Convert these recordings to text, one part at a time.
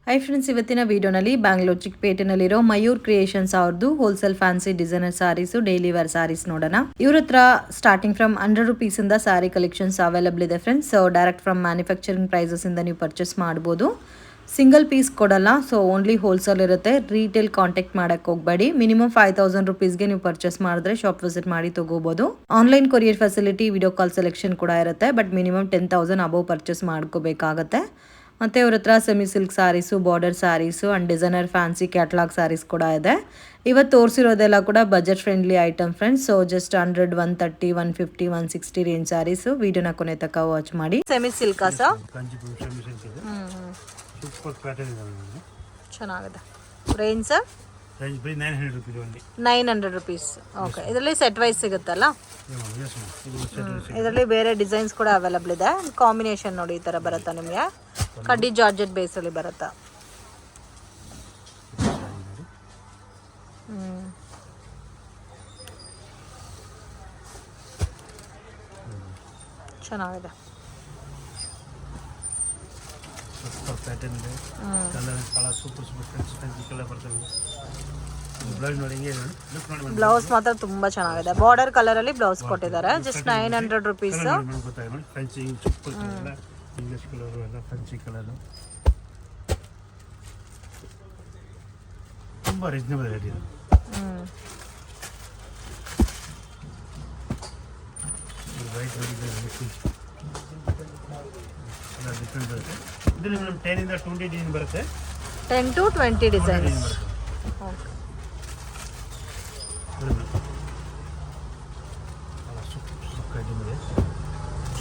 Hi friends, ಇವತ್ತಿನ ವಿಡಿಯೋನಲ್ಲಿ ಬ್ಯಾಂಗ್ಳೂರ್ ಚಿಕ್ಕಪೇಟೆನಲ್ಲಿರೋ ಮಯೂರ್ ಕ್ರಿಯೇಷನ್ಸ್ ಅವ್ರದ್ದು wholesale fancy designer saris, daily wear saris ನೋಡೋಣ. ಇವ್ರ ಹತ್ರ ಸ್ಟಾರ್ಟಿಂಗ್ ಫ್ರಮ್ 100 rupees ಇಂದ ಸಾರಿ ಕಲೆಕ್ಷನ್ಸ್ ಅವೈಲಬಲ್ ಇದೆ friends. So direct from manufacturing prices ಇಂದ ನೀವು ಪರ್ಚೇಸ್ ಮಾಡ್ಬೋದು. ಸಿಂಗಲ್ ಪೀಸ್ ಕೊಡಲ್ಲ, ಸೊ ಓನ್ಲಿ ಹೋಲ್ಸೇಲ್ ಇರುತ್ತೆ. ರೀಟೇಲ್ ಕಾಂಟ್ಯಾಕ್ಟ್ ಮಾಡಕ್ಕೆ ಹೋಗಬೇಡಿ. ಮಿನಿಮಮ್ 5000 rupeesಗೆ ನೀವು ಪರ್ಚೇಸ್ ಮಾಡಿದ್ರೆ ಶಾಪ್ ವಿಸಿಟ್ ಮಾಡಿ ತಗೋಬಹುದು. Online courier facility, video call selection ಕೂಡ ಇರುತ್ತೆ. ಬಟ್ ಮಿನಿಮಮ್ 10,000 ಅಬೌವ್ ಪರ್ಚೇಸ್ ಮಾಡ್ಕೋಬೇಕಾಗತ್ತೆ. ಮತ್ತು ಇವ್ರ ಹತ್ರ semi silk sarees, border sarees and designer fancy catalogue sarees ಕೂಡ ಇದೆ. ಇವತ್ತು ತೋರಿಸಿರೋದೆಲ್ಲ ಕೂಡ budget friendly item friends. So just 100, 130, 150, 160 range sarees. ವಿಡಿಯೋನ ಕೊನೆ ತನಕ ವಾಚ್ ಮಾಡಿ. ಸೆಮಿ ಸಿಲ್ಕಾ ಸರ್? ಚೆನ್ನಾಗಿದೆ. Range sir? 900 rupees. ಓಕೆ, ಇದರಲ್ಲಿ ಸೆಟ್ ವೈಸ್ ಸಿಗುತ್ತಲ್ಲ? ಇದರಲ್ಲಿ ಬೇರೆ ಡಿಸೈನ್ಸ್ ಕೂಡ ಅವೈಲಬಲ್ ಇದೆ. ಕಾಂಬಿನೇಷನ್ ನೋಡಿ, ಈ ಥರ ಬರುತ್ತಾ ನಿಮಗೆ. ಕಡ್ಡಿ ಜಾರ್ಜೆಟ್ ಬೇಸಲ್ಲಿ ಬರುತ್ತಾ. ಚೆನ್ನಾಗಿದೆ. ಬ್ಲೌಸ್ ಮಾತ್ರ ತುಂಬಾ ಚೆನ್ನಾಗಿದೆ. ಬಾರ್ಡರ್ ಕಲರ್ ಅಲ್ಲಿ ಬ್ಲೌಸ್ ಕೊಟ್ಟಿದ್ದಾರೆ. Just 900 rupees. ತುಂಬಾ ರೀಸನೇಬಲ್ ರೇಟ್ ಇದೆ. ಡಿಫ್ರೆಂಟ್ ಬರುತ್ತೆ. ಇದರಲ್ಲಿ ಮೇಡಮ್ 10 ಇಂದ 20 ಡಿಸೈನ್ ಬರುತ್ತೆ. 10 to 20 ಡಿಸೈನ್ಸ್. ಓಕೆ,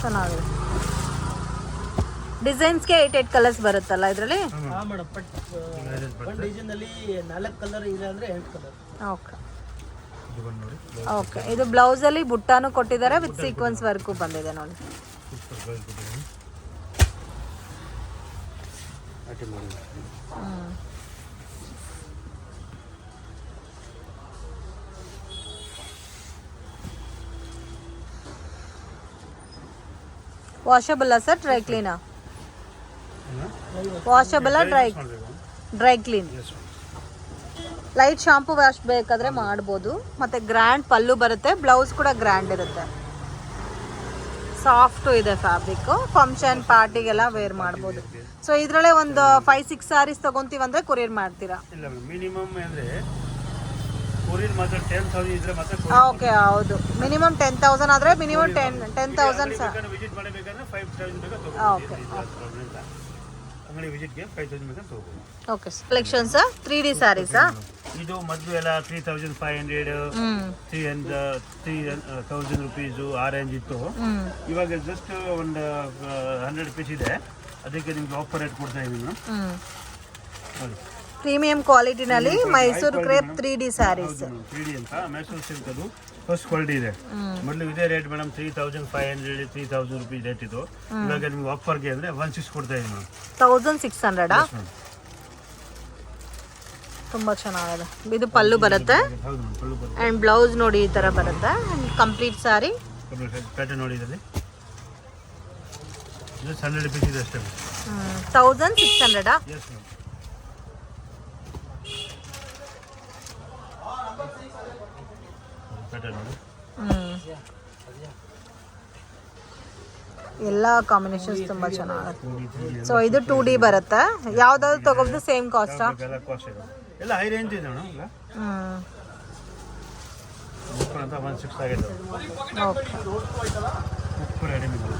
ಚೆನ್ನಾಗಿದೆ. ಡಿಸೈನ್ಸ್ಗೆ 8 ಕಲರ್ಸ್ ಬರುತ್ತಲ್ಲ ಇದರಲ್ಲಿ? Okay okay. ಇದು ಬ್ಲೌಸ್ ಅಲ್ಲಿ ಬುಟ್ಟಾನು ಕೊಟ್ಟಿದ್ದಾರೆ, ವಿತ್ ಸೀಕ್ವೆನ್ಸ್ ವರ್ಕು ಬಂದಿದೆ ನೋಡಿ. Washable sir? ಡ್ರೈ ಕ್ಲೀನಾ? Washable dry clean. Light shampoo wash ಬೇಕಾದ್ರೆ ಮಾಡ್ಬೋದು. ಮತ್ತೆ ಗ್ರ್ಯಾಂಡ್ ಪಲ್ಲು ಬರುತ್ತೆ. ಬ್ಲೌಸ್ ಕೂಡ ಗ್ರ್ಯಾಂಡ್ ಇರುತ್ತೆ. ಸಾಫ್ಟು ಇದೆ ಫ್ಯಾಬ್ರಿಕ್. ಫಂಕ್ಷನ್ ಪಾರ್ಟಿಗೆಲ್ಲ ವೇರ್ ಮಾಡ್ಬೋದು. ಸೊ ಇದರಲ್ಲೇ ಒಂದು 5-6 ಸ್ಯಾರೀಸ್ ತಗೊಂತೀವಿ ಅಂದ್ರೆ ಕೊರಿಯರ್ ಮಾಡ್ತೀರಾ? ಮಿನಿಮಮ್ ಅಂದ್ರೆ ಕೊರಿಯರ್ ಮಾತ್ರ 10,000 ಇದ್ರೆ ಮಾತ್ರ. ಓಕೆ, ಹೌದು. ಮಿನಿಮಮ್ 10,000 ಆದ್ರೆ ಮಿನಿಮಮ್ 10,000 ವಿಸಿಟ್ ಮಾಡಬೇಕಾದ್ರೆ 5,000 ಬೇಕಾ ತಗೋ. ಓಕೆ ಅಂಗಡಿ ವಿಸಿಟ್ಗೆ 5,000 ಬೇಕಾ ತಗೋ. ಓಕೆ. Collections 3D ಸ್ಯಾರೀಸಾ? ಇದು ಮೊದಲು ಎಲ್ಲ 3,500 3,000 rupees ಆ ರೇಂಜ್ ಇತ್ತು. ಇವಾಗ ಜಸ್ಟ್ ಒಂದು 100 ಪೀಸ್ ಇದೆ. ಅದಕ್ಕೆ ನಿಮ್ಗೆ ಆಫರ್ ರೇಟ್ ಕೊಡ್ತಾ ಇದ್ದೀನಿ. ಪ್ರೀಮಿಯಂ ಕ್ವಾಲಿಟಿನಲ್ಲಿ Mysore crepe 3D sarees. 3D ಅಂತ ಮೈಸೂರು ಸಿಲ್ಕ್, ಅದು ಫಸ್ಟ್ ಕ್ವಾಲಿಟಿ ಇದೆ. ಮೊದಲು ಇದೇ ರೇಟ್ ಮೇಡಮ್ 3,500 3,000 rupees ರೇಟ್ ಇದು. ಇವಾಗ ನಿಮ್ಗೆ ಆಫರ್ಗೆ ಅಂದ್ರೆ 1,600 ಕೊಡ್ತಾ ಇದ್ದೀನಿ ಮೇಡಮ್. 1,600. ತುಂಬಾ ಚೆನ್ನಾಗಿದೆ. ಇದು ಪಲ್ಲು ಬರುತ್ತೆ ಅಂಡ್ ಬ್ಲೌಸ್ ನೋಡಿ ಈ ತರ ಬರುತ್ತೆ. ಕಂಪ್ಲೀಟ್ ಸಾರಿ ಪ್ಯಾಟರ್ನ್ ನೋಡಿ. ಇದರಲ್ಲಿ 100 ಪೀಸ್ ಇದೆ ಅಷ್ಟೇ. 1,600. Yes madam. ಪ್ಯಾಟರ್ನ್ ನೋಡಿ. ಎಲ್ಲ ಕಾಂಬಿನೇಷನ್ಸ್ ತುಂಬಾ ಚೆನ್ನಾಗಿದೆ. ಸೊ ಇದು 2D ಬರುತ್ತೆ. ಯಾವ್ದಾದ್ರು ತಗೋಬಹುದು ಸೇಮ್ ಕಾಸ್ಟ್? ಎಲ್ಲ ಕಾಸ್ಟ್ ಇದೆ. ಎಲ್ಲ ಹೈ ರೇಂಜ್ ಇದೆ ಮೇಡಮ್. ಈಗ ಅಂತ 1,600 ಆಗಿದೆ. ಓಕೆ. Ready madam.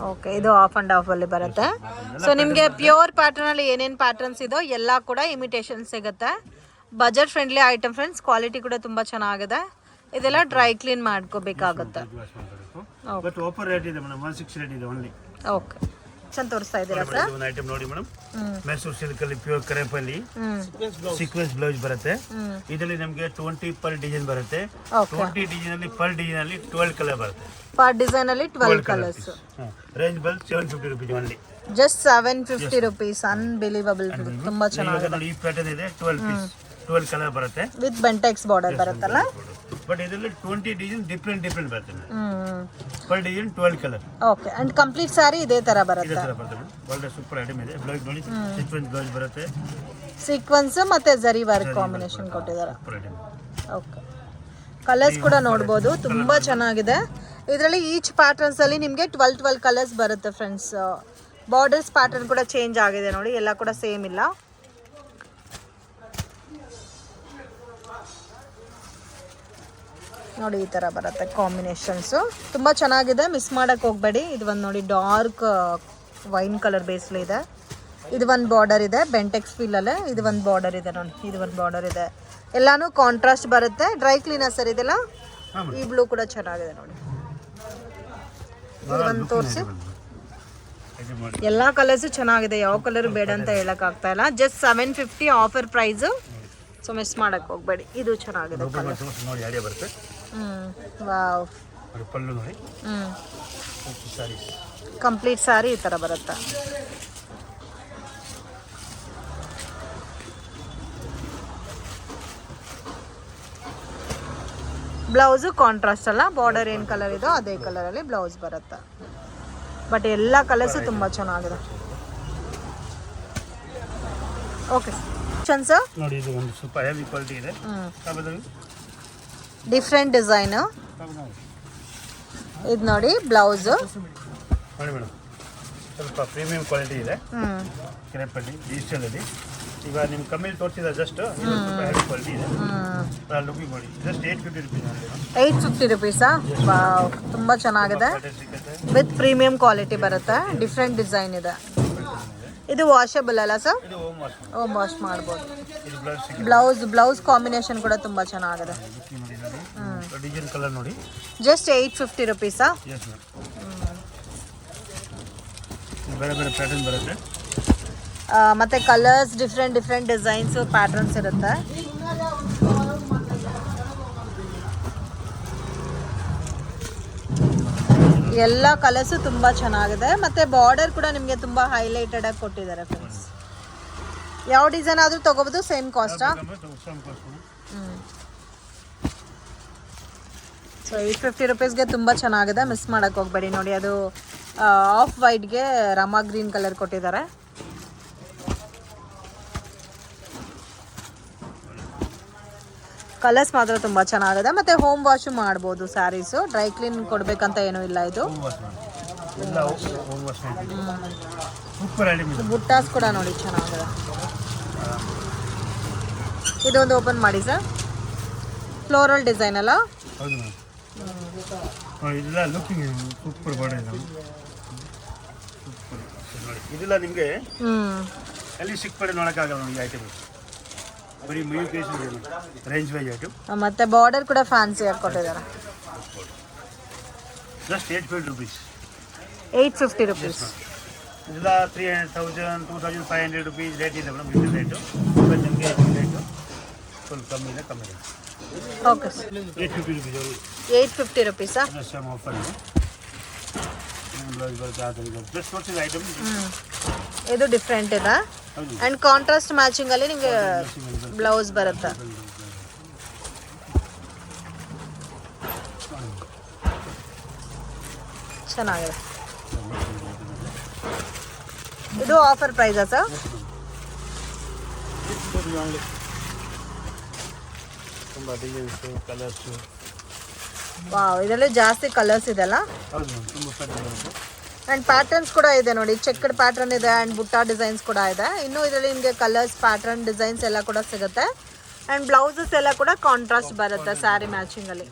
ಓಕೆ, ಇದು ಆಫ್ ಅಂಡ್ ಆಫ್ ಅಲ್ಲಿ ಬರುತ್ತೆ. ಸೊ ನಿಮಗೆ ಪ್ಯೂರ್ ಪ್ಯಾಟರ್ನ್ ಅಲ್ಲಿ ಏನೇನು ಪ್ಯಾಟರ್ನ್ಸ್ ಇದೋ ಎಲ್ಲ ಕೂಡ ಇಮಿಟೇಷನ್ ಸಿಗುತ್ತೆ. Budget friendly item friends. Quality ಕೂಡ ತುಂಬಾ ಚೆನ್ನಾಗಿದೆ. ಇದೆಲ್ಲ ಡ್ರೈ ಕ್ಲೀನ್ ಮಾಡ್ಕೋಬೇಕಾಗುತ್ತೆ. ಬಟ್ ಆಫರ್ ರೇಟ್ ಇದೆ ಮೇಡಮ್. 1,600 ರೇಟ್ ಇದೆ ಓನ್ಲಿ. ಓಕೆ, ಚೆಂದ ತೋರಿಸ್ತಾ ಇದ್ದೀರಾ ಸರ್? ಒಂದು ಐಟಮ್ ನೋಡಿ ಮೇಡಮ್. ಮೈಸೂರು ಸಿಲ್ಕ್ ಅಲ್ಲಿ ಪ್ಯೂರ್ ಕ್ರೇಪ್ ಅಲ್ಲಿ ಸೀಕ್ವೆನ್ಸ್ ಬ್ಲೌಸ್ ಬರುತ್ತೆ. ಇದರಲ್ಲಿ ನಮಗೆ 20 ಪರ್ ಡಿಸೈನ್ ಬರುತ್ತೆ. 20 ಡಿಸೈನ್ ಅಲ್ಲಿ ಪರ್ ಡಿಸೈನ್ ಅಲ್ಲಿ 12 ಕಲರ್ ಬರುತ್ತೆ. ಪರ್ ಡಿಸೈನ್ ಅಲ್ಲಿ 12 ಕಲರ್ಸ್. ರೇಂಜ್ ಬಲ್ 750 rupees only. Just 750 rupees. Unbelievable. ತುಂಬಾ ಚೆನ್ನಾಗಿದೆ. ಈ ಪ್ಯಾಟರ್ನ್ ಇದೆ 12 ಪೀಸ್. 12 ಕಲರ್ ಬರುತ್ತೆ. ವಿತ್ ಬೆಂಟೆಕ್ಸ್ ಬಾರ್ಡರ್ ಬರುತ್ತಲ್ಲ. ಬಟ್ ಇದರಲ್ಲಿ 20 ಡಿಸೈನ್ ಡಿಫ್ರೆಂಟ್ ಬರುತ್ತೆ. Per design 12 colour. Okay. And complete sari ಇದೇ ತರ ಬರುತ್ತೆ. ಇದೇ ತರ ಬರುತ್ತೆ. ಒಳ್ಳೆ ಸೂಪರ್ ಐಟಮ್ ಇದೆ. ಬ್ಲೌಸ್ ನೋಡಿ ಸೀಕ್ವೆನ್ಸ್ ಬ್ಲೌಸ್ ಬರುತ್ತೆ. ಸೀಕ್ವೆನ್ಸ್ ಮತ್ತೆ ಜರಿ ವರ್ಕ್ ಕಾಂಬಿನೇಷನ್ ಕೊಟ್ಟಿದ್ದಾರೆ. Super item. ಓಕೆ. ಕಲರ್ಸ್ ಕೂಡ ನೋಡ್ಬೋದು, ತುಂಬಾ ಚೆನ್ನಾಗಿದೆ. ಇದರಲ್ಲಿ ಈಚ್ ಪ್ಯಾಟರ್ನ್ಸ್ ಅಲ್ಲಿ ನಿಮಗೆ 12 ಕಲರ್ಸ್ ಬರುತ್ತೆ ಫ್ರೆಂಡ್ಸ್. ಬಾರ್ಡರ್ಸ್ ಪ್ಯಾಟರ್ನ್ ಕೂಡ ಚೇಂಜ್ ಆಗಿದೆ ನೋಡಿ, ಎಲ್ಲ ಕೂಡ ಸೇಮ್ ಇಲ್ಲ. ನೋಡಿ ಈ ತರ ಬರುತ್ತೆ ಕಾಂಬಿನೇಷನ್ಸ್, ತುಂಬಾ ಚೆನ್ನಾಗಿದೆ, ಮಿಸ್ ಮಾಡಕ್ ಹೋಗ್ಬೇಡಿ. ಇದು ಒಂದು ನೋಡಿ ಡಾರ್ಕ್ ವೈನ್ ಕಲರ್ ಬೇಸ್ಲಿ ಇದೆ. ಇದು ಒಂದು ಬಾರ್ಡರ್ ಇದೆ ಬೆಂಟೆಕ್ಸ್ ಫೀಲ್ ಅಲ್ಲೇ. ಇದು ಒಂದು ಬಾರ್ಡರ್ ಇದೆ ನೋಡಿ, ಇದು ಒಂದು ಬಾರ್ಡರ್ ಇದೆ. ಎಲ್ಲಾನು ಕಾಂಟ್ರಾಸ್ಟ್ ಬರುತ್ತೆ. ಡ್ರೈ ಕ್ಲೀನರ್ ಸರ್ ಇದೆಲ್ಲ. ಈ ಬ್ಲೂ ಕೂಡ ಚೆನ್ನಾಗಿದೆ ನೋಡಿ. ಇದೊಂದು ತೋರಿಸಿ. ಎಲ್ಲಾ ಕಲರ್ಸ್ ಚೆನ್ನಾಗಿದೆ, ಯಾವ ಕಲರ್ ಬೇಡ ಅಂತ ಹೇಳಕ್ ಆಗ್ತಾ ಇಲ್ಲ. Just 750 offer price, so miss ಮಾಡಕ್ ಹೋಗ್ಬೇಡಿ. ಇದು ಚೆನ್ನಾಗಿದೆ ಕಲರ್. ವಾವ್. ಕಂಪ್ಲೀಟ್ ಸಾರಿ ಈ ತರ ಬರುತ್ತೆ. ಬ್ಲೌಸು ಕಾಂಟ್ರಾಸ್ಟ್ ಅಲ್ಲ, ಬಾರ್ಡರ್ ಏನು ಕಲರ್ ಇದೋ ಅದೇ ಕಲರಲ್ಲಿ ಬ್ಲೌಸ್ ಬರುತ್ತೆ. ಬಟ್ ಎಲ್ಲ ಕಲರ್ಸು ತುಂಬ ಚೆನ್ನಾಗಿದೆ. ಓಕೆ ಸರ್, ನೋಡಿ ಇದು ಒಂದು ಸೂಪರ್ ಹೆವಿ ಕ್ವಾಲಿಟಿ ಇದೆ. Different design. ಇದು ನೋಡಿ ಬ್ಲೌಸ್ ನೋಡಿ ಮೇಡಮ್, ಸ್ವಲ್ಪ ಪ್ರೀಮಿಯಂ ಕ್ವಾಲಿಟಿ ಇದೆ. ಕ್ರೇಪಲ್ಲಿ ಡಿಜಿಟಲ್ ಅಲ್ಲಿ ಈಗ ನಿಮ್ಗೆ ಕಮ್ಮಿಲಿ ತೋರಿಸಿದ ಜಸ್ಟ್ ಸ್ವಲ್ಪ ಹೆವಿ ಕ್ವಾಲಿಟಿ ಇದೆ. ಲುಕಿಂಗ್ ನೋಡಿ ಜಸ್ಟ್ 850 ರುಪೀಸ್. 850 ರುಪೀಸಾ? ವಾವ್, ತುಂಬ ಚೆನ್ನಾಗಿದೆ. ವಿತ್ ಪ್ರೀಮಿಯಂ ಕ್ವಾಲಿಟಿ ಬರುತ್ತೆ. ಡಿಫ್ರೆಂಟ್ ಡಿಸೈನ್ ಇದೆ. ಇದು ವಾಷಬಲ್ ಅಲ್ಲ ಸರ್? ಹೋಮ್ ವಾಶ್ ಮಾಡ್ಬೋದು. ಬ್ಲೌಸ್ ಕಾಂಬಿನೇಷನ್ ಕೂಡ ತುಂಬ ಚೆನ್ನಾಗಿದೆ. ಡಿಸೈನ್ ಕಲರ್ ನೋಡಿ. ಜಸ್ಟ್ 850 ರುಪೀಸಾ? ಬೇರೆ ಬೇರೆ ಪ್ಯಾಟರ್ನ್ ಬರುತ್ತೆ. ಮತ್ತೆ ಕಲರ್ಸ್ ಡಿಫ್ರೆಂಟ್ ಡಿಸೈನ್ಸ್ ಪ್ಯಾಟರ್ನ್ಸ್ ಇರುತ್ತೆ. ಎಲ್ಲ ಕಲರ್ಸು ತುಂಬ ಚೆನ್ನಾಗಿದೆ. ಮತ್ತೆ ಬಾರ್ಡರ್ ಕೂಡ ನಿಮಗೆ ತುಂಬ ಹೈಲೈಟೆಡ್ ಆಗಿ ಕೊಟ್ಟಿದ್ದಾರೆ ಫ್ರೆಂಡ್ಸ್. ಯಾವ ಡಿಸೈನ್ ಆದರೂ ತಗೋಬೋದು, ಸೇಮ್ ಕಾಸ್ಟಾ? ಸೊ 850 ರುಪೀಸ್ಗೆ ತುಂಬ ಚೆನ್ನಾಗಿದೆ, ಮಿಸ್ ಮಾಡೋಕ್ಕೆ ಹೋಗಬೇಡಿ. ನೋಡಿ ಅದು ಆಫ್ ವೈಟ್ಗೆ ರಾಮಾ ಗ್ರೀನ್ ಕಲರ್ ಕೊಟ್ಟಿದ್ದಾರೆ. ಕಲರ್ಸ್ ಮಾತ್ರ ತುಂಬ ಚೆನ್ನಾಗಿದೆ. ಮತ್ತು ಹೋಮ್ ವಾಶು ಮಾಡ್ಬೋದು ಸ್ಯಾರೀಸು. ಡ್ರೈ ಕ್ಲೀನ್ ಕೊಡಬೇಕಂತ ಏನೂ ಇಲ್ಲ. ಇದು ಬುಟ್ಟಾಸ್ ಕೂಡ ನೋಡಿ ಚೆನ್ನಾಗಿದೆ. ಇದೊಂದು ಓಪನ್ ಮಾಡಿ ಸರ್. ಫ್ಲೋರಲ್ ಡಿಸೈನ್ ಅಲ್ಲ? ಇದೆಲ್ಲ ನಿಮಗೆ ಅಲ್ಲಿ ಸಿಕ್ಪಡೆ ನೋಡೋಕ್ಕಾಗಲ್ಲ ಈ ಐಟಮ್. ಬರೀ Mayur creation range wise item. ಮತ್ತೆ ಬಾರ್ಡರ್ ಕೂಡ ಫ್ಯಾನ್ಸಿ ಆಗಿ ಕೊಟ್ಟಿದ್ದಾರೆ. Just 850 rupees. 850 ರುಪೀಸ್. ಇದೆಲ್ಲ 300,000 2,500 ರುಪೀಸ್ ರೇಟ್ ಇದೆ ಮೇಡಮ್. ಇದು ರೇಟು ನಿಮಗೆ ರೇಟು ಫುಲ್ ಕಮ್ಮಿ ಇದೆ. Okay sir. 850 ರುಪೀಸ್. 850 ರುಪೀಸಾ? ಸೇಮ್ ಆಫರ್ ಇದೆ. ಬ್ಲೌಸ್ ಬರುತ್ತೆ. ಜಸ್ಟ್ ತೋರಿಸಿದ ಐಟಮ್ ಇದು ಡಿಫ್ರೆಂಟ್ ಇದೆ. ಅಂಡ್ ಕಾಂಟ್ರಾಸ್ಟ್ ಮ್ಯಾಚಿಂಗ್ ಅಲ್ಲಿ ನಿಮಗೆ ಬ್ಲೌಸ್ ಬರುತ್ತೆ. ಚೆನ್ನಾಗಿದೆ. ಇದು ಆಫರ್ ಪ್ರೈಸಾ ಸರ್? ತುಂಬ ಡಿಸೈನ್ಸ್ ಕಲರ್ಸ್. ವಾವ್, ಇದರಲ್ಲಿ ಜಾಸ್ತಿ ಕಲರ್ಸ್ ಇದೆಲ್ಲ. ಆ್ಯಂಡ್ ಪ್ಯಾಟರ್ನ್ಸ್ ಕೂಡ ಇದೆ ನೋಡಿ. ಚೆಕ್ಡ್ ಪ್ಯಾಟರ್ನ್ ಇದೆ ಆ್ಯಂಡ್ ಬುಟ್ಟ ಡಿಸೈನ್ಸ್ ಕೂಡ ಇದೆ. ಇನ್ನು ಇದರಲ್ಲಿ ನಿಮಗೆ ಕಲರ್ಸ್, ಪ್ಯಾಟರ್ನ್, ಡಿಸೈನ್ಸ್ ಎಲ್ಲ ಕೂಡ ಸಿಗುತ್ತೆ. ಆ್ಯಂಡ್ ಬ್ಲೌಸಸ್ ಎಲ್ಲ ಕೂಡ ಕಾಂಟ್ರಾಸ್ಟ್ ಬರುತ್ತೆ ಸ್ಯಾರಿ ಮ್ಯಾಚಿಂಗಲ್ಲಿ.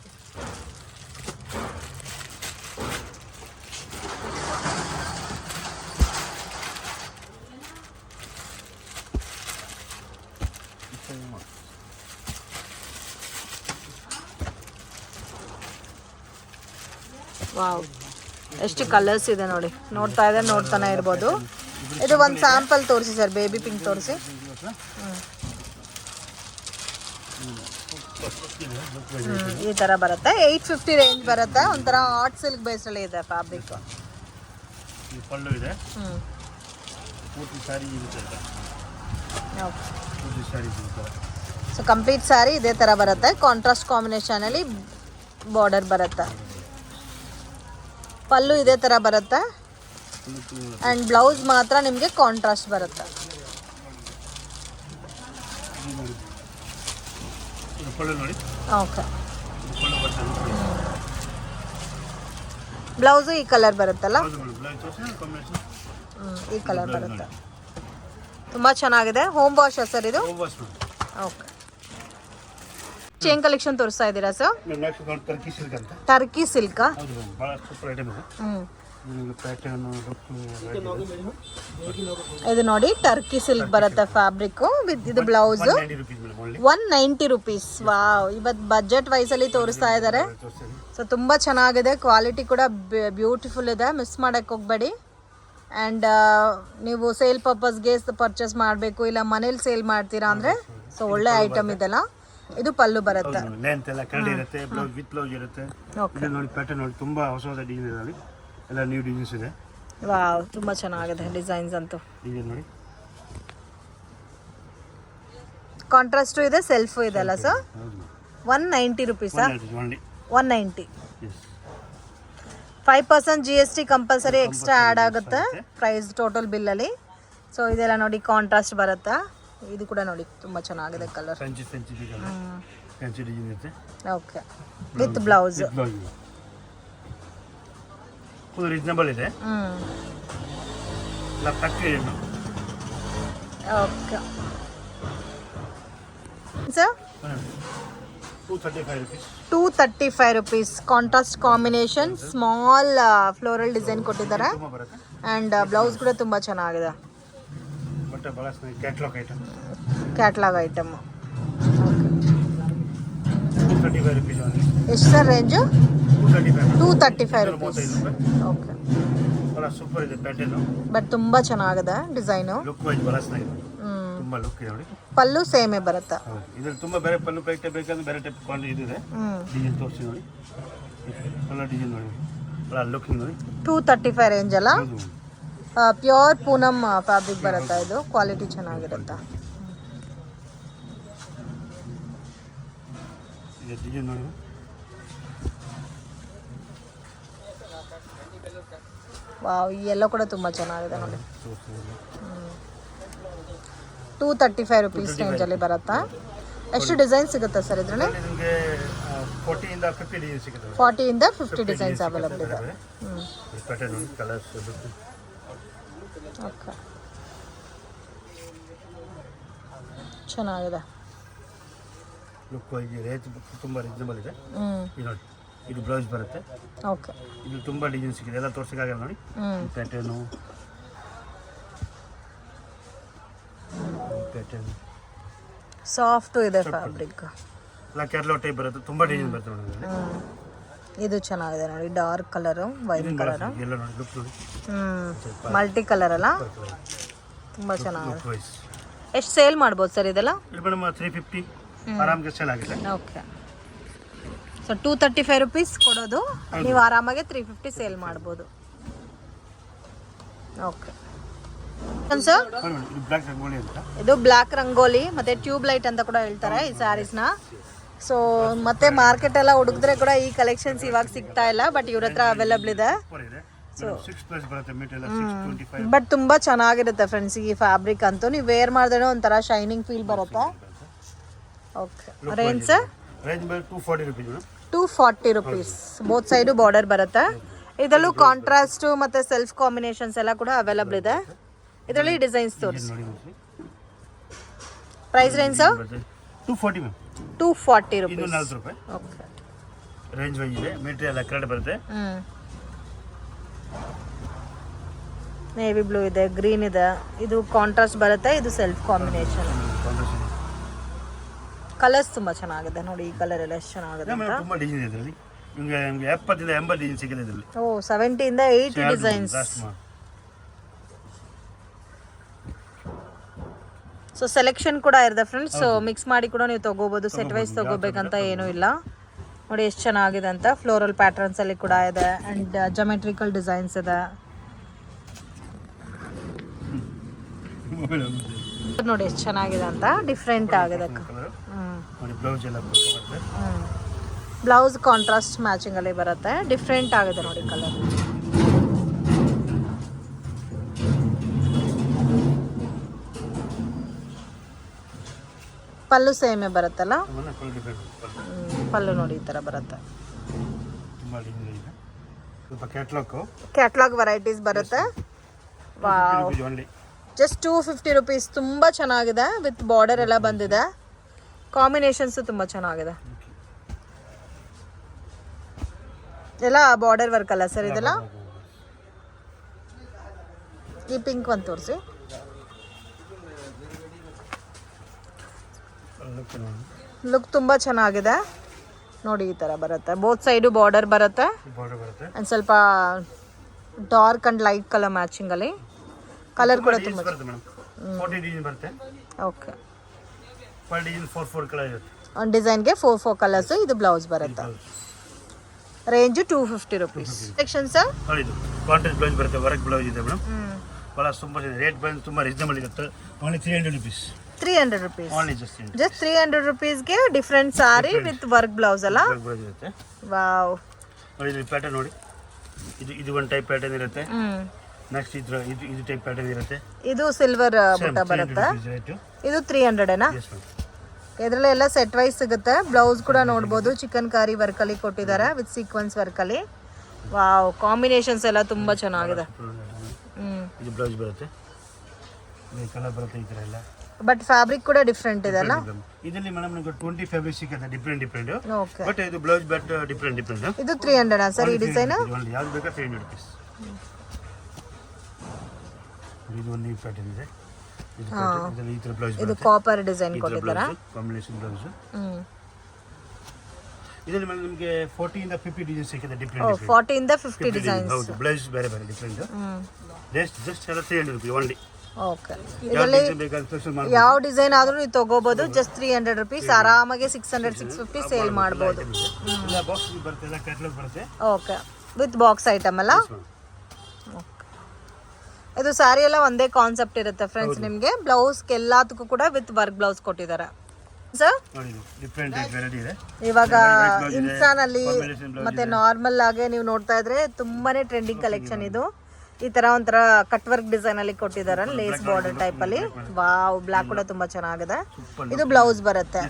ವಾವ್, ಎಷ್ಟು ಕಲರ್ಸ್ ಇದೆ ನೋಡಿ. ನೋಡ್ತಾನೆ ಇರ್ಬೋದು. ಇದು ಒಂದು ಸ್ಯಾಂಪಲ್ ತೋರಿಸಿ ಸರ್, ಬೇಬಿ ಪಿಂಕ್ ತೋರಿಸಿ. ಈ ಥರ ಬರುತ್ತೆ. 850 ರೇಂಜ್ ಬರುತ್ತೆ. ಒಂಥರ ಆರ್ಟ್ ಸಿಲ್ಕ್ ಬೇಸಲ್ಲಿ ಇದೆ ಫ್ಯಾಬ್ರಿಕ್. ಪಲ್ಲು ಇದೆ. ಪೂರ್ತಿ ಸಾರಿ ಇರುತ್ತೆ. ಪೂರ್ತಿ ಸಾರಿ ಸೊ ಕಂಪ್ಲೀಟ್ ಸ್ಯಾರಿ ಇದೇ ಥರ ಬರುತ್ತೆ, ಕಾಂಟ್ರಾಸ್ಟ್ ಕಾಂಬಿನೇಷನಲ್ಲಿ ಬಾರ್ಡರ್ ಬರುತ್ತೆ. ಪಲ್ಲು ಇದೇ ಥರ ಬರುತ್ತೆ ಆ್ಯಂಡ್ ಬ್ಲೌಸ್ ಮಾತ್ರ ನಿಮಗೆ ಕಾಂಟ್ರಾಸ್ಟ್ ಬರುತ್ತೆ. ಓಕೆ, ಬ್ಲೌಸು ಈ ಕಲರ್ ಬರುತ್ತಲ್ಲ, ಈ ಕಲರ್ ಬರುತ್ತೆ. ತುಂಬ ಚೆನ್ನಾಗಿದೆ. ಹೋಮ್ ವಾಶ್ ಸರ್ ಇದು? ಓಕೆ. ಚೇನ್ ಕಲೆಕ್ಷನ್ ತೋರಿಸ್ತಾ ಇದ್ದೀರಾ ಸರ್? ಟರ್ಕಿ ಸಿಲ್ಕಾ? ಇದು ನೋಡಿ ಟರ್ಕಿ ಸಿಲ್ಕ್ ಬರುತ್ತೆ ಫ್ಯಾಬ್ರಿಕ್ ವಿತ್ ಇದು ಬ್ಲೌಸ್ 190 ರುಪೀಸ್. ವಾವ್, ಇವತ್ತು ಬಜೆಟ್ ವೈಸಲ್ಲಿ ತೋರಿಸ್ತಾ ಇದ್ದಾರೆ. ಸೊ ತುಂಬ ಚೆನ್ನಾಗಿದೆ, ಕ್ವಾಲಿಟಿ ಕೂಡ ಬ್ಯೂಟಿಫುಲ್ ಇದೆ, ಮಿಸ್ ಮಾಡೋಕ್ಕೆ ಹೋಗಬೇಡಿ. ಆ್ಯಂಡ್ ನೀವು ಸೇಲ್ ಪರ್ಪಸ್ಗೆ ಪರ್ಚೇಸ್ ಮಾಡಬೇಕು, ಇಲ್ಲ ಮನೇಲಿ ಸೇಲ್ ಮಾಡ್ತೀರಾ ಅಂದರೆ ಸೊ ಒಳ್ಳೆ ಐಟಮ್ ಇದೆಲ್ಲ. ಇದು ಪಲ್ಲು ಬರುತ್ತೆ, ಲೆಂತ್ ಎಲ್ಲ ಕರಡಿ ಇರುತ್ತೆ, ಬ್ಲೌಸ್ ವಿತ್ ಬ್ಲೌಸ್ ಇರುತ್ತೆ. ಇದು ನೋಡಿ ಪ್ಯಾಟರ್ನ್ ನೋಡಿ, ತುಂಬಾ ಹೊಸ ಹೊಸ ಡಿಸೈನ್ ಇದೆ, ಎಲ್ಲ ನ್ಯೂ ಡಿಸೈನ್ಸ್ ಇದೆ. ವಾವ್, ತುಂಬ ಚೆನ್ನಾಗಿದೆ ಡಿಸೈನ್ಸ್ ಅಂತೂ. ಡಿಸೈನ್ ನೋಡಿ, ಕಾಂಟ್ರಾಸ್ಟು ಇದೆ, ಸೆಲ್ಫು ಇದೆ ಅಲ್ಲ ಸರ್? 190 ರುಪೀಸಾ? 190. 5% GST ಕಂಪಲ್ಸರಿ ಎಕ್ಸ್ಟ್ರಾ ಆ್ಯಡ್ ಆಗುತ್ತೆ ಪ್ರೈಸ್ ಟೋಟಲ್ ಬಿಲ್ಲಲ್ಲಿ. ಸೊ ಇದೆಲ್ಲ ನೋಡಿ ಕಾಂಟ್ರಾಸ್ಟ್ ಬರುತ್ತೆ. ಇದು ಕೂಡ ನೋಡಿ ತುಂಬ ಚೆನ್ನಾಗಿದೆ colour. Okay, with blouse full reasonable ಇದೆ. Okay sir, 235 rupees. Contrast combination, small floral design ಕೊಟ್ಟಿದ್ದಾರೆ ಆ್ಯಂಡ್ ಬ್ಲೌಸ್ ಕೂಡ ತುಂಬ ಚೆನ್ನಾಗಿದೆ. Catalogue item. ಎಷ್ಟು sir range? 235 rupees. Okay, super ಇದೆ ಪ್ಯಾಟರ್ನ್, ಬಟ್ ತುಂಬ ಚೆನ್ನಾಗಿದೆ ಡಿಸೈನು. ತುಂಬಾ ಲುಕ್ ಇದೆ ನೋಡಿ. ಪಲ್ಲು ಸೇಮೇ ಬರುತ್ತೆ. ಇದ್ರಲ್ಲಿ ತುಂಬಾ ಬೇರೆ ಪಲ್ಲು ಪ್ಯಾಕೆಟ್ ಬೇಕಂದ್ರೆ ಬೇರೆ ಟೈಪ್ ಕ್ವಾಲಿಟಿ ಇದೆ. ಡಿಸೈನ್ ತೋರಿಸಿ ನೋಡಿ, ಎಲ್ಲ ಡಿಸೈನ್ ನೋಡಿ, ಎಲ್ಲ ಲುಕ್ ನೋಡಿ. 235 ರೇಂಜ್ ಅಲ್ಲ, ಪ್ಯೂರ್ ಪೂನಮ್ ಫ್ಯಾಬ್ರಿಕ್ ಬರುತ್ತೆ. ಇದು ಕ್ವಾಲಿಟಿ ಚೆನ್ನಾಗಿರುತ್ತೆ. ಇದು ಡಿಸೈನ್ ನೋಡಿ, ವಾವ್, ಈ ಎಲ್ಲ ಕೂಡ ತುಂಬ ಚೆನ್ನಾಗಿದೆ ನೋಡಿ. 235 ರುಪೀಸ್ ರೇಂಜಲ್ಲಿ ಬರುತ್ತಾ? ಎಷ್ಟು ಡಿಸೈನ್ ಸಿಗುತ್ತೆ ಸರ್ ಇದರಲ್ಲಿ? 40 ಇಂದ 50 ಡಿಸೈನ್ಸ್ ಅವೈಲಬಲ್ ಇದೆ. ಓಕೆ, ಚೆನ್ನಾಗಿದೆ. ರೇಟ್ ತುಂಬ ರೀಸನಬಲ್ ಇದೆ. ಇದು ಬ್ಲೌಸ್ ಬರುತ್ತೆ. ಓಕೆ, ಇದು ತುಂಬ ಡಿಸೈನ್ ಸಿಗಿದೆ, ಎಲ್ಲ ತೋರ್ಸಕ್ಕಾಗಲ್ಲ ನೋಡಿ. ಪ್ಯಾಟರ್ನು ಸಾಫ್ಟ್ ಇದೆ ಫ್ಯಾಬ್ರಿಕ್, ಎಲ್ಲ ಕ್ಯಾಟ್ಲಾಗ್ ಟೈಪ್ ಬರುತ್ತೆ, ತುಂಬ ಡಿಸೈನ್ ಬರುತ್ತೆ ನೋಡಿ. ಇದು ಚೆನ್ನಾಗಿದೆ ನೋಡಿ, ಡಾರ್ಕ್ ಕಲರು, ವೈಟ್ ಕಲರು, ಎಲ್ಲ ನೋಡಿ ಲುಕ್ ನೋಡಿ. ಮಲ್ಟಿ ಕಲರ್ ಅಲ್ಲ, ತುಂಬ ಚೆನ್ನಾಗಿದೆ. ಎಷ್ಟು ಸೇಲ್ ಮಾಡ್ಬೋದು ಸರ್ ಇದೆಲ್ಲ? ಮೇಡಮ್ 350 ಆರಾಮ್ಗೆ ಸೇಲ್ ಆಗಿದೆ. ಓಕೆ, ಸೊ 235 ರುಪೀಸ್ ಕೊಡೋದು, ನೀವು ಆರಾಮಾಗಿ 350 ಸೇಲ್ ಮಾಡ್ಬೋದು. ಓಕೆ ಸರ್, ಇದು ಬ್ಲ್ಯಾಕ್ ರಂಗೋಲಿ ಮತ್ತೆ ಟ್ಯೂಬ್ ಲೈಟ್ ಅಂತ ಕೂಡ ಹೇಳ್ತಾರೆ ಈ ಸ್ಯಾರೀಸ್ನ. ಸೊ ಮತ್ತೆ ಮಾರ್ಕೆಟ್ ಎಲ್ಲ ಹುಡುಕಿದ್ರೆ ಕೂಡ ಈ ಕಲೆಕ್ಷನ್ಸ್ ಇವಾಗ ಸಿಗ್ತಾ ಇಲ್ಲ, ಬಟ್ ಇವ್ರ ಹತ್ರ ಅವೈಲಬಲ್ ಇದೆ. ಸೊ ಬಟ್ ತುಂಬ ಚೆನ್ನಾಗಿರುತ್ತೆ ಫ್ರೆಂಡ್ಸ್ ಈ ಫ್ಯಾಬ್ರಿಕ್ ಅಂತೂ. ನೀವು ವೇರ್ ಮಾಡಿದ್ರೆ ಒಂಥರ ಶೈನಿಂಗ್ ಫೀಲ್ ಬರುತ್ತೆ. Okay, range sir? 240 rupees. Both side border ಬರುತ್ತೆ. ಇದರಲ್ಲೂ ಕಾಂಟ್ರಾಸ್ಟು ಮತ್ತು ಸೆಲ್ಫ್ ಕಾಂಬಿನೇಷನ್ಸ್ ಎಲ್ಲ ಕೂಡ ಅವೈಲಬಲ್ ಇದೆ. ಇದರಲ್ಲಿ ಡಿಸೈನ್ಸ್ ತೋರಿಸಿ. Price range sir? 240 rupees. Okay, range wise ಇದೆ. ಮೆಟೀರಿಯಲ್ ಕರೆಕ್ಟ್ ಬರುತ್ತೆ. ನೇವಿ ಬ್ಲೂ ಇದೆ, ಗ್ರೀನ್ ಇದೆ, ಇದು ಕಾಂಟ್ರಾಸ್ಟ್ ಬರುತ್ತೆ, ಇದು ಸೆಲ್ಫ್ ಕಾಂಬಿನೇಷನ್. ಕಲರ್ಸ್ ತುಂಬ ಚೆನ್ನಾಗಿದೆ ನೋಡಿ, ಈ ಕಲರ್ ಎಲ್ಲ ಎಷ್ಟು ಚೆನ್ನಾಗಿದೆ ಅಂತ. ತುಂಬಾ ಡಿಸೈನ್ ಇದೆ ಇದರಲ್ಲಿ. ನಿಮಗೆ 70 ಇಂದ 80 ಡಿಸೈನ್ ಸಿಗುತ್ತೆ ಇದರಲ್ಲಿ. ಓ, 70 ಇಂದ 80 ಡಿಸೈನ್ಸ್. ಸೊ ಸೆಲೆಕ್ಷನ್ ಕೂಡ ಇರುತ್ತೆ ಫ್ರೆಂಡ್ಸ್. ಸೊ ಮಿಕ್ಸ್ ಮಾಡಿ ಕೂಡ ನೀವು ತಗೋಬೋದು, ಸೆಟ್ ವೈಸ್ ತಗೋಬೇಕಂತ ಏನೂ ಇಲ್ಲ. ನೋಡಿ ಎಷ್ಟು ಚೆನ್ನಾಗಿದೆ ಅಂತ. ಫ್ಲೋರಲ್ ಪ್ಯಾಟರ್ನ್ಸ್ ಅಲ್ಲಿ ಕೂಡ ಇದೆ ಆ್ಯಂಡ್ ಜಮೆಟ್ರಿಕಲ್ ಡಿಸೈನ್ಸ್ ಇದೆ ನೋಡಿ, ಎಷ್ಟು ಚೆನ್ನಾಗಿದೆ ಅಂತ. ಡಿಫ್ರೆಂಟ್ ಆಗಿದೆ. ನೋಡಿ ಬ್ಲೌಸ್ ಎಲ್ಲ ಪಕ್ಕ ಬರುತ್ತೆ. ಬ್ಲೌಸ್ ಕಾಂಟ್ರಾಸ್ಟ್ ಮ್ಯಾಚಿಂಗಲ್ಲಿ ಬರುತ್ತೆ, ಡಿಫ್ರೆಂಟ್ ಆಗಿದೆ ನೋಡಿ ಕಲರ್. ಪಲ್ಲು ಸೇಮೇ ಬರುತ್ತಲ್ಲ, ಫುಲ್ ಡಿಫ್ರೆಂಟ್ ಪಲ್ಲು ನೋಡಿ ಈ ಥರ ಬರುತ್ತೆ. ತುಂಬ ಡಿಸೈನ್ ಇದೆ. ಸ್ವಲ್ಪ ಕ್ಯಾಟ್ಲಾಗ್ ವೆರೈಟೀಸ್ ಬರುತ್ತೆ. Wow, only just 250 rupees. ತುಂಬ ಚೆನ್ನಾಗಿದೆ, ವಿತ್ ಬಾರ್ಡರ್ ಎಲ್ಲ ಬಂದಿದೆ. ಕಾಂಬಿನೇಷನ್ಸು ತುಂಬ ಚೆನ್ನಾಗಿದೆ. ಎಲ್ಲ ಬಾರ್ಡರ್ ವರ್ಕ್ ಅಲ್ಲ ಸರ್ ಇದೆಲ್ಲ? ಈ ಪಿಂಕ್ ಒಂದು ತೋರಿಸಿ. ಲುಕ್ ತುಂಬ ಚೆನ್ನಾಗಿದೆ ನೋಡಿ, ಈ ಥರ ಬರುತ್ತೆ. ಬೋತ್ ಸೈಡು ಬಾರ್ಡರ್ ಬರುತ್ತೆ. ಆ್ಯಂಡ್ ಸ್ವಲ್ಪ ಡಾರ್ಕ್ ಆ್ಯಂಡ್ ಲೈಟ್ ಕಲರ್ ಮ್ಯಾಚಿಂಗಲ್ಲಿ. ಕಲರ್ ಕೂಡ ತುಂಬ ಓಕೆ. ಒಂದು ಡಿಸೈನ್ಗೆ 4 ಕಲರ್ಸು. ಇದು ಬ್ಲೌಸ್ ಬರುತ್ತೆ. Range 250 rupees. Section sir contrast blouse ಬರುತ್ತೆ, ವರ್ಕ್ ಬ್ಲೌಸ್ ಇದೆ ಮೇಡಮ್. ಭಾಳ ತುಂಬ ರೇಟ್ ಬಂದು ತುಂಬ ರೀಸನಬಲ್ ಇರುತ್ತೆ. Only 300 rupees. 300 rupees. Only just 300 ರುಪೀಸ್ಗೆ different sari with work blouse ಅಲ್ಲ? ಬ್ಲೌಸ್ ಇರುತ್ತೆ. ವಾವ್, ನೋಡಿ ಇದು ಪ್ಯಾಟರ್ನ್ ನೋಡಿ. ಇದು ಒಂದು ಟೈಪ್ ಪ್ಯಾಟರ್ನ್ ಇರುತ್ತೆ. ನೆಕ್ಸ್ಟ್ ಇದು ಟೈಪ್ ಪ್ಯಾಟರ್ನ್ ಇರುತ್ತೆ. ಇದು ಸಿಲ್ವರ್ ಬುಟ್ಟ ಬರುತ್ತೆ. ಇದು 300 ಏನಾ? ಇದರಲ್ಲಿ ಎಲ್ಲ ಸೆಟ್ ವೈಸ್ ಸಿಗುತ್ತೆ. ಬ್ಲೌಸ್ ಕೂಡ ನೋಡ್ಬೋದು, ಚಿಕನ್ ಕಾರಿ ವರ್ಕಲ್ಲಿ ಕೊಟ್ಟಿದ್ದಾರೆ ವಿತ್ ಸೀಕ್ವೆನ್ಸ್ ವರ್ಕಲ್ಲಿ. ವಾವ್, ಕಾಂಬಿನೇಷನ್ಸ್ ಎಲ್ಲ ತುಂಬ ಚೆನ್ನಾಗಿದೆ. ಇದು ಬ್ಲೌಸ್ ಬರುತ್ತೆ, ಕಲರ್ ಬರುತ್ತೆ ಈ ಥರ ಎಲ್ಲ. ಬಟ್ ಫ್ಯಾಬ್ರಿಕ್ ಕೂಡ ಡಿಫ್ರೆಂಟ್ ಇದೆ ಅಲ್ಲ? ಇದರಲ್ಲಿ ಮೇಡಮ್ ನಿಮಗೆ 20 ಫ್ಯಾಬ್ರಿಕ್ ಸಿಗುತ್ತೆ, ಡಿಫ್ರೆಂಟ್. ಓಕೆ, ಬಟ್ ಇದು ಬ್ಲೌಸ್ ಬಟ್ ಡಿಫ್ರೆಂಟ್. ಇದು 300 ಸರ್ ಈ ಡಿಸೈನ್? ಯಾವ್ದು ಬೇಕಾ 300 ರುಪೀಸ್. ಇದು ಒಂದು ಈ ಪ್ಯಾಟರ್ನ್ ಇದೆ. ಈ ಥರ ಬ್ಲೌಸ್ ಇದು ಕಾಪರ್ ಡಿಸೈನ್ ಕೊಟ್ಟಿದ್ದಾರೆ, ಕಾಂಬಿನೇಷನ್ ಬ್ಲೌಸ್. ಇದರಲ್ಲಿ ಮೇಡಮ್ ನಿಮಗೆ 40 ಇಂದ 50 ಡಿಸೈನ್ ಸಿಗುತ್ತೆ, ಡಿಫ್ರೆಂಟ್. 40 ಇಂದ 50 ಡಿಸೈನ್ಸ್. ಹೌದು, ಬ್ಲೌಸ್ ಬೇರೆ ಡಿಫ್ರೆಂಟ್. ಜಸ್ಟ್ ಎಲ್ಲ 300 ರುಪೀಸ್ ಓನ್ಲಿ. ಓಕೆ, ಇದರಲ್ಲಿ ಯಾವ ಡಿಸೈನ್ ಆದ್ರೂ ನೀವು ತಗೋಬಹುದು. Just 300 rupees. ಆರಾಮಾಗಿ 600-650 ಸೇಲ್ ಮಾಡಬಹುದು. ಓಕೆ, ವಿತ್ ಬಾಕ್ಸ್ ಐಟಮ್ ಅಲ್ಲ? ಇದು ಸ್ಯಾರಿ ಎಲ್ಲ ಒಂದೇ ಕಾನ್ಸೆಪ್ಟ್ ಇರುತ್ತೆ ಫ್ರೆಂಡ್ಸ್. ನಿಮಗೆ ಬ್ಲೌಸ್ಗೆ ಎಲ್ಲದಕ್ಕೂ ಕೂಡ ವಿತ್ ವರ್ಕ್ ಬ್ಲೌಸ್ ಕೊಟ್ಟಿದ್ದಾರೆ ಸರ್. ಇವಾಗ ಇನ್ಸ್ಟಾನಲ್ಲಿ ಮತ್ತೆ ನಾರ್ಮಲ್ ಆಗಿ ನೀವು ನೋಡ್ತಾ ಇದ್ರೆ ತುಂಬಾನೇ ಟ್ರೆಂಡಿಂಗ್ ಕಲೆಕ್ಷನ್ ಇದು. ಈ ತರ ಒಂಥರ ಕಟ್ ವರ್ಕ್ ಡಿಸೈನ್ ಅಲ್ಲಿ ಕೊಟ್ಟಿದ್ದಾರೆ, ಲೇಸ್ ಬಾರ್ಡರ್ ಟೈಪ್ ಅಲ್ಲಿ. ವಾವ್, ಬ್ಲಾಕ್ ಕೂಡ ತುಂಬಾ ಚೆನ್ನಾಗಿದೆ. ಇದು ಬ್ಲೌಸ್ ಬರುತ್ತೆ.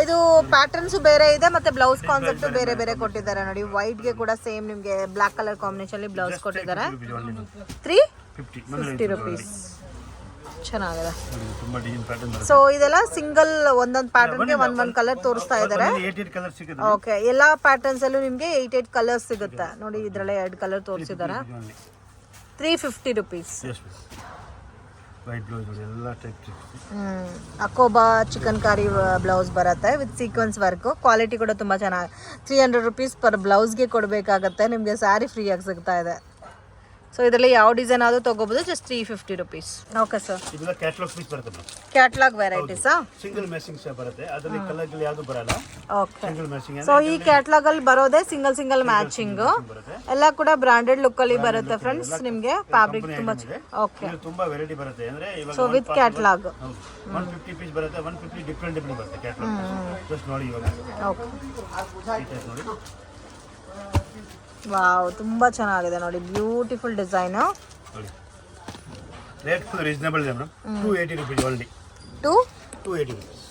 ಇದು ಪ್ಯಾಟರ್ನ್ಸ್ ಬೇರೆ ಇದೆ, ಮತ್ತೆ ಬ್ಲೌಸ್ ಕಾನ್ಸೆಪ್ಟ್ ಬೇರೆ ಬೇರೆ ಕೊಟ್ಟಿದ್ದಾರೆ ನೋಡಿ. ವೈಟ್ ಗೆ ಕೂಡ ಸೇಮ್ ನಿಮ್ಗೆ ಬ್ಲಾಕ್ ಕಲರ್ ಕಾಂಬಿನೇಷನ್ ಅಲ್ಲಿ ಬ್ಲೌಸ್ ಕೊಟ್ಟಿದ್ದಾರೆ. 350 ರುಪೀಸ್. ಚೆನ್ನಾಗಿದೆ. ಸೊ ಇದೆಲ್ಲ ಸಿಂಗಲ್ ಒಂದೊಂದು ಪ್ಯಾಟರ್ನ್ಗೆ ಒಂದೊಂದು ಕಲರ್ ತೋರಿಸ್ತಾ ಇದ್ದಾರೆ. ಓಕೆ, ಎಲ್ಲಾ ಪ್ಯಾಟರ್ನ್ಸ್ ಅಲ್ಲೂ ನಿಮ್ಗೆ 8 ಕಲರ್ಸ್ ಸಿಗುತ್ತೆ ನೋಡಿ. ಇದ್ರಲ್ಲೇ 2 ಕಲರ್ ತೋರಿಸಿದ್ದಾರೆ. 350 ರುಪೀಸ್. ಅಕೋಬಾ ಚಿಕನ್ ಕಾರಿ ಬ್ಲೌಸ್ ಬರುತ್ತೆ ವಿತ್ ಸೀಕ್ವೆನ್ಸ್ ವರ್ಕ್. ಕ್ವಾಲಿಟಿ ಕೂಡ ತುಂಬ ಚೆನ್ನಾಗಿ. 300 ರುಪೀಸ್ ಪರ್ ಬ್ಲೌಸ್ಗೆ ಕೊಡಬೇಕಾಗತ್ತೆ. ನಿಮಗೆ ಸ್ಯಾರಿ ಫ್ರೀ ಆಗಿ ಸಿಗ್ತಾ ಇದೆ. ಸೊ ಇದರಲ್ಲಿ ಯಾವ ಡಿಸೈನ್ ಆದ್ರೂ ತಗೋಬಹುದು. Just 350 rupees. ಓಕೆ ಸರ್, ಇದೆಲ್ಲ ಕ್ಯಾಟಲಾಗ್ ಪೀಸ್ ಬರುತ್ತೆ madam. Catalogue varieties single matching ಬರುತ್ತೆ. ಅದರಲ್ಲಿ ಕಲರ್ ಗಳು ಯಾವುದು ಬರಲ್ಲ. Okay, single matching. ಸೊ ಈ ಕ್ಯಾಟಲಾಗ್ ಅಲ್ಲಿ ಬರೋದೇ ಸಿಂಗಲ್ ಮ್ಯಾಚಿಂಗ್. ಎಲ್ಲ ಕೂಡ ಬ್ರಾಂಡೆಡ್ ಲುಕ್ ಅಲ್ಲಿ ಬರುತ್ತೆ ಫ್ರೆಂಡ್ಸ್. ನಿಮಗೆ ಫ್ಯಾಬ್ರಿಕ್ ತುಂಬಾ ಓಕೆ, ತುಂಬಾ ವೆರೈಟಿ ಬರುತ್ತೆ. ಅಂದ್ರೆ ಇವಾಗ ಸೊ ವಿತ್ ಕ್ಯಾಟಲಾಗ್ 150 ಪೀಸ್ ಬರುತ್ತೆ. 150 ಡಿಫರೆಂಟ್ ಬರುತ್ತೆ ಕ್ಯಾಟಲಾಗ್. ಜಸ್ಟ್ ನೋಡಿ ಇವಾಗ. ಓಕೆ, ನೋಡಿ. ವಾವ್, ತುಂಬಾ ಚೆನ್ನಾಗಿದೆ ನೋಡಿ. Beautiful design. Rate full reasonable ಇದೆ madam. 280 rupees only. 280 rupees.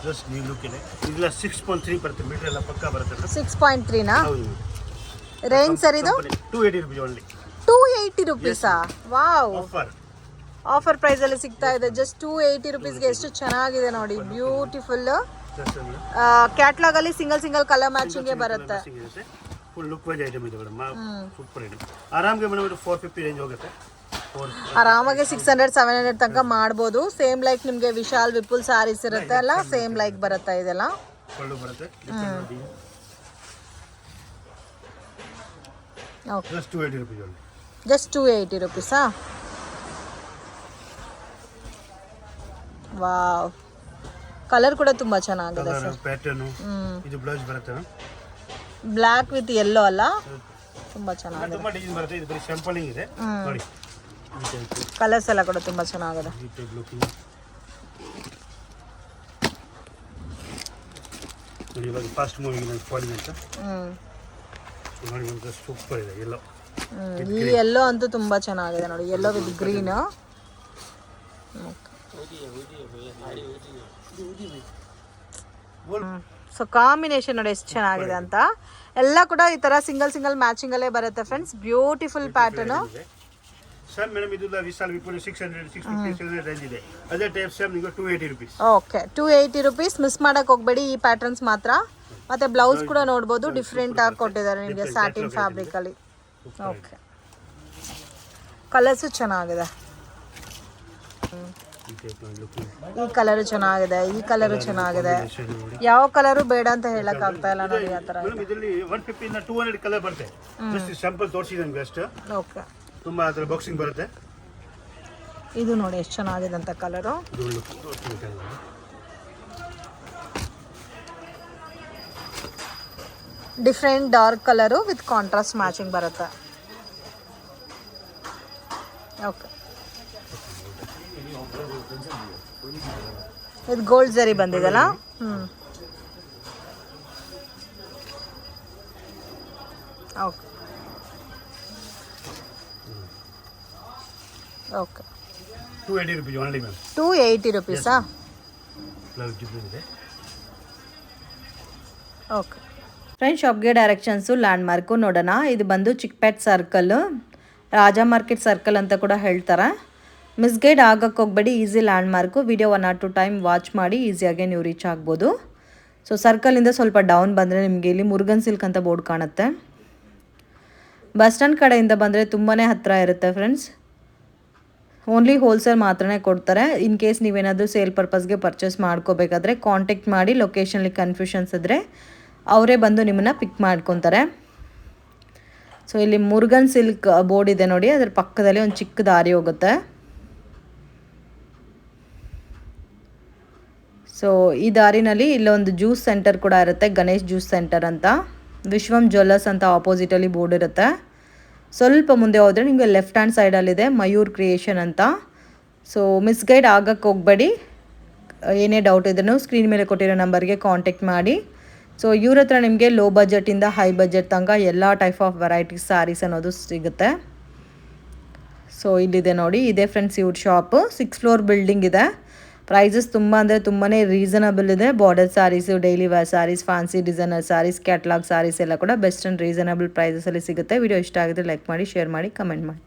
Just ನೀವು ಲುಕ್ ಇದೆ. ಇದೆಲ್ಲ 6.3 ಬರುತ್ತೆ. ಮೀಟರ್ ಎಲ್ಲ ಪಕ್ಕಾ ಬರುತ್ತೆ. 6.3 ನಾ? ಹೌದು. ರೇಂಜ್ ಸರ್ ಇದು? 280 ರುಪೀಸ್ ಓನ್ಲಿ. 280 ರುಪೀಸಾ? Wow, offer. ಆಫರ್ ಪ್ರೈಸ್ ಅಲ್ಲಿ ಸಿಗ್ತಾ ಇದೆ. ಜಸ್ಟ್ 280 ರುಪೀಸ್ಗೆ ಎಷ್ಟು ಚೆನ್ನಾಗಿದೆ ನೋಡಿ. ಬ್ಯೂಟಿಫುಲ್. ಕ್ಯಾಟ್ಲಾಗ್ ಅಲ್ಲಿ ಸಿಂಗಲ್ ಕಲರ್ ಮ್ಯಾಚಿಂಗ್ ಬರುತ್ತೆ. ಫುಲ್ ಲುಕ್ ವೈಸ್ ಐಟಮ್ ಇದೆ ಮೇಡಮ್. Super item. ಆರಾಮಾಗಿ ಮೇಡಮ್ 450 ರೇಂಜ್ ಹೋಗುತ್ತೆ. ಆರಾಮಾಗಿ 600-700 ತನಕ ಮಾಡ್ಬೋದು. ಸೇಮ್ ಲೈಕ್ ನಿಮಗೆ ವಿಶಾಲ್ ವಿಪುಲ್ ಸ್ಯಾರೀಸ್ ಇರುತ್ತೆ ಅಲ್ಲ, ಸೇಮ್ ಲೈಕ್ ಬರುತ್ತೆ ಇದೆಲ್ಲ. ಬರುತ್ತೆ. Okay, just 280 rupees only. Just 280 ರುಪೀಸಾ? ವಾವ್, ಕಲರ್ ಕೂಡ ತುಂಬಾ ಚೆನ್ನಾಗಿದೆ ಸರ್. ಪ್ಯಾಟರ್ನ್. ಇದು ಬ್ಲೌಸ್ ಬರುತ್ತೆ. ಬ್ಲಾಕ್ ವಿತ್ ಯೆಲ್ಲೋ ಅಲ್ಲ, ತುಂಬಾ ಚೆನ್ನಾಗಿದೆ. ತುಂಬಾ ಡಿಸೈನ್ ಬರುತ್ತೆ. ಇದು ಬರೀ ಸ್ಯಾಂಪಲಿಂಗ್ ಇದೆ ನೋಡಿ. ಕಲರ್ಸ್ ಎಲ್ಲ ಕೂಡ ತುಂಬಾ ಚೆನ್ನಾಗಿದೆ. ನೋಡಿ ಇವಾಗ ಫಾಸ್ಟ್ ಮೂವಿಂಗ್ ಫಾಲಿಂಗ್ ಅಂತ ಹ್ಮ್ ನೋಡಿ ಒಂದು ಸೂಪರ್ ಇದೆ ಎಲ್ಲೋ. ಈ ಎಲ್ಲೋ ಅಂತೂ ತುಂಬಾ ಚೆನ್ನಾಗಿದೆ ನೋಡಿ, ಎಲ್ಲೋ ವಿತ್ ಗ್ರೀನ್. ಸೊ ಕಾಂಬಿನೇಷನ್ ನೋಡಿ ಎಷ್ಟು ಚೆನ್ನಾಗಿದೆ ಅಂತ. ಎಲ್ಲ ಕೂಡ ಈ ತರ ಸಿಂಗಲ್ ಸಿಂಗಲ್ ಮ್ಯಾಚಿಂಗ್ ಅಲ್ಲೇ ಬರುತ್ತೆ friends. Beautiful pattern. Sir madam ಇದು ವಿಶಾಲ್ ವಿಪುಲ್ 600 650 ರೇಂಜ್ ಇದೆ. ಅದೇ ಟೈಪ್ ಸೇಮ್ ನಿಮಗೆ 280 rupees. Okay 280 rupees. ಮಿಸ್ ಮಾಡಕ್ ಹೋಗ್ಬೇಡಿ ಈ ಪ್ಯಾಟರ್ನ್ಸ್ ಮಾತ್ರ. ಮತ್ತೆ ಬ್ಲೌಸ್ ಕೂಡ ನೋಡ್ಬೋದು, ಡಿಫ್ರೆಂಟ್ ಆಗಿ ಕೊಟ್ಟಿದ್ದಾರೆ ನಿಮಗೆ ಸ್ಯಾಟಿನ್ ಫ್ಯಾಬ್ರಿಕ್ ಅಲ್ಲಿ. ಓಕೆ ಕಲರ್ಸು ಚೆನ್ನಾಗಿದೆ. ಈ ಕಲರ್ ಚೆನ್ನಾಗಿದೆ, ಈ ಕಲರ್ ಚೆನ್ನಾಗಿದೆ. ಯಾವ ಕಲರು ಬೇಡ ಅಂತ ಹೇಳಕ್ ಆಗ್ತಾ ಇಲ್ಲ ನೋಡಿ ಆ ತರ. ಮೇಡಮ್ ಇದರಲ್ಲಿ 150 ಇಂದ 200 ಕಲರ್ ಬರುತ್ತೆ. ಜಸ್ಟ್ ಸ್ಯಾಂಪಲ್ ತೋರಿಸಿದ್ದೀನಿ ಅಷ್ಟೇ. ಓಕೆ ತುಂಬಾ ಅದರ ಬಾಕ್ಸಿಂಗ್ ಬರುತ್ತೆ. ಇದು ನೋಡಿ ಎಷ್ಟು ಚೆನ್ನಾಗಿದೆ ಅಂತ colour. Different dark colour with contrast matching ಬರುತ್ತೆ. ಓಕೆ ಇದು ಗೋಲ್ಡ್ ಜರಿ ಬಂದಿದೆಲ್ಲ. Okay okay 280 rupees only ma'am. 280 rupees. ಇದೆ. ಓಕೆ ಫ್ರೆಂಡ್ಸ್, ಶಾಪ್ಗೆ ಡೈರೆಕ್ಷನ್ಸು ಲ್ಯಾಂಡ್ ಮಾರ್ಕು ನೋಡೋಣ. ಇದು ಬಂದು Chickpet circle, Raja market circle ಅಂತ ಕೂಡ ಹೇಳ್ತಾರೆ. ಮಿಸ್ಗೈಡ್ ಆಗಕ್ಕೆ ಹೋಗ್ಬೇಡಿ, easy landmark. Video 1 or 2 time watch ಮಾಡಿ ಈಸಿಯಾಗೆ ನೀವು ರೀಚ್ ಆಗ್ಬೋದು. ಸೊ ಸರ್ಕಲಿಂದ ಸ್ವಲ್ಪ ಡೌನ್ ಬಂದರೆ ನಿಮಗೆ ಇಲ್ಲಿ ಮುರುಗನ್ ಸಿಲ್ಕ್ ಅಂತ ಬೋರ್ಡ್ ಕಾಣುತ್ತೆ. ಬಸ್ ಸ್ಟ್ಯಾಂಡ್ ಕಡೆಯಿಂದ ಬಂದರೆ ತುಂಬಾ ಹತ್ತಿರ ಇರುತ್ತೆ ಫ್ರೆಂಡ್ಸ್. ಓನ್ಲಿ ಹೋಲ್ಸೇಲ್ ಮಾತ್ರನೇ ಕೊಡ್ತಾರೆ. ಇನ್ ಕೇಸ್ ನೀವೇನಾದರೂ ಸೇಲ್ ಪರ್ಪಸ್ಗೆ ಪರ್ಚೇಸ್ ಮಾಡ್ಕೋಬೇಕಾದ್ರೆ ಕಾಂಟ್ಯಾಕ್ಟ್ ಮಾಡಿ. ಲೊಕೇಶನ್ಲಿ ಕನ್ಫ್ಯೂಷನ್ಸ್ ಇದ್ದರೆ ಅವರೇ ಬಂದು ನಿಮ್ಮನ್ನು ಪಿಕ್ ಮಾಡ್ಕೊತಾರೆ. ಸೊ ಇಲ್ಲಿ ಮುರುಗನ್ ಸಿಲ್ಕ್ ಬೋರ್ಡ್ ಇದೆ ನೋಡಿ, ಅದರ ಪಕ್ಕದಲ್ಲಿ ಒಂದು ಚಿಕ್ಕ ದಾರಿ ಹೋಗುತ್ತೆ. ಸೊ ಈ ದಾರಿನಲ್ಲಿ ಇಲ್ಲೊಂದು ಜ್ಯೂಸ್ ಸೆಂಟರ್ ಕೂಡ ಇರುತ್ತೆ, ಗಣೇಶ್ ಜ್ಯೂಸ್ ಸೆಂಟರ್ ಅಂತ. ವಿಶ್ವಂ ಜ್ಯುವೆಲ್ಲರ್ಸ್ ಅಂತ ಆಪೋಸಿಟಲ್ಲಿ ಬೋರ್ಡ್ ಇರುತ್ತೆ. ಸ್ವಲ್ಪ ಮುಂದೆ ಹೋದರೆ ನಿಮಗೆ ಲೆಫ್ಟ್ ಹ್ಯಾಂಡ್ ಸೈಡಲ್ಲಿದೆ ಮಯೂರ್ ಕ್ರಿಯೇಷನ್ ಅಂತ. ಸೊ ಮಿಸ್ಗೈಡ್ ಆಗಕ್ಕೆ ಹೋಗಬೇಡಿ. ಏನೇ ಡೌಟ್ ಇದ್ರೂ ಸ್ಕ್ರೀನ್ ಮೇಲೆ ಕೊಟ್ಟಿರೋ ನಂಬರ್ಗೆ ಕಾಂಟ್ಯಾಕ್ಟ್ ಮಾಡಿ. ಸೊ ಇವ್ರ ಹತ್ರ ನಿಮಗೆ ಲೋ ಬಜೆಟಿಂದ ಹೈ ಬಜೆಟ್ ತನಕ ಎಲ್ಲ ಟೈಪ್ ಆಫ್ ವೆರೈಟೀಸ್ ಸ್ಯಾರೀಸ್ ಅನ್ನೋದು ಸಿಗುತ್ತೆ. ಸೊ ಇಲ್ಲಿದೆ ನೋಡಿ, ಇದೆ ಫ್ರೆಂಡ್ಸ್ ಇವ್ರ ಶಾಪು. 6th floor ಬಿಲ್ಡಿಂಗ್ ಇದೆ. ಪ್ರೈಸಸ್ ತುಂಬ ಅಂದರೆ ತುಂಬಾ ರೀಸನಬಲ್ ಇದೆ. Border saris, daily wear saris, fancy designer saris, catalogue saris ಎಲ್ಲ ಕೂಡ ಬೆಸ್ಟ್ ಆ್ಯಂಡ್ ರೀಸನಬಲ್ ಪ್ರೈಸಸಲ್ಲಿ ಸಿಗುತ್ತೆ. ವಿಡಿಯೋ ಇಷ್ಟ ಆಗಿದ್ರೆ ಲೈಕ್ ಮಾಡಿ, ಶೇರ್ ಮಾಡಿ, ಕಮೆಂಟ್ ಮಾಡಿ.